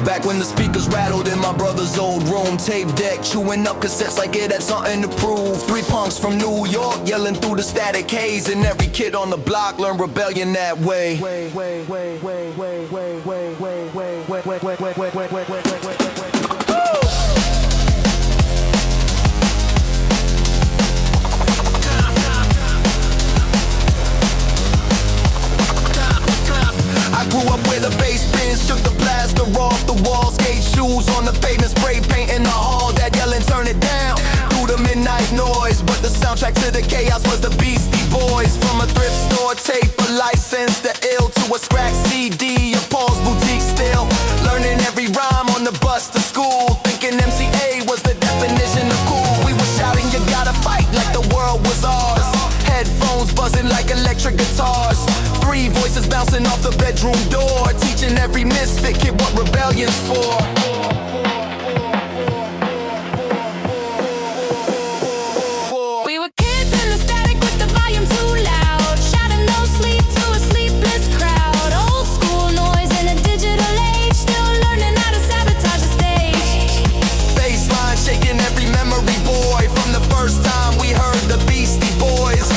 Back when the speakers rattled in my brother's old room, tape deck, chewing up cassettes like it had something to prove. Three punks from New York yelling through the static haze, and every kid on the block learned rebellion that way. I grew up where the bass bins shook the plaster off the walls, skate shoes on the pavement, spray paint in the hall, dad yelling turn it down through the midnight noise. But the soundtrack to the chaos was the Beastie Boys. From a thrift store tape, a license to ill, to a scratch CD, a Paul's boutique still. Learning every rhyme on the bus to school, thinking MCA was the definition of cool. We were shouting you gotta fight like the world was ours, headphones buzzing like electric guitars. Three voices bouncing off the bedroom door, teaching every misfit kid what rebellion's for. We were kids in the static with the volume too loud, shouting no sleep to a sleepless crowd. Old school noise in a digital age, still learning how to sabotage the stage. Bassline shaking every memory, boy, from the first time we heard the Beastie Boys.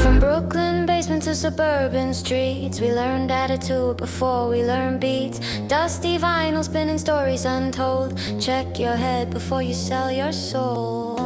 From Brooklyn basement to suburban streets, we learned attitude before we learned beats. Dusty vinyl spinning stories untold. Check your head before you sell your soul.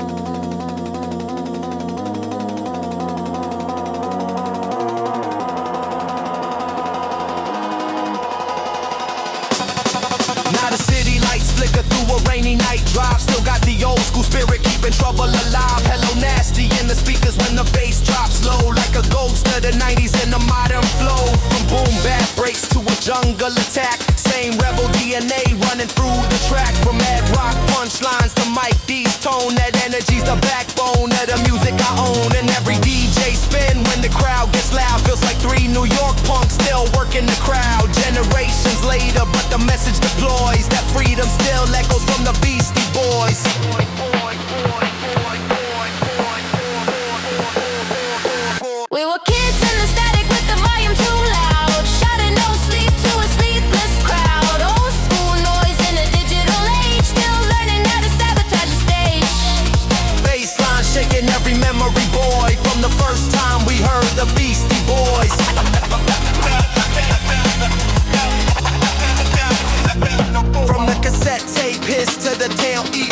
Now the city lights flicker through a rainy night drive. Still got the old school spirit keeping trouble alive. Hello nasty in the speakers when the bass drops low, like a ghost of the 90s in the modern flow. From boom bap breaks to a jungle attack, same rebel DNA running through the track. From mad rock punchlines to Mike D's tone, that energy's the backbone of the music I own. And every DJ spin when the crowd gets loud, feels like three New York punks still working the crowd. Generations later, but the message deploys, that freedom still echoes from the Beastie Boys. We were kids in the static with the volume too loud, shouting no sleep to a sleepless crowd. Old school noise in a digital age, still learning how to sabotage the stage. Bassline shaking every memory, boy, from the first time we heard the Beastie Boys. From the cassette tape hits to the tail E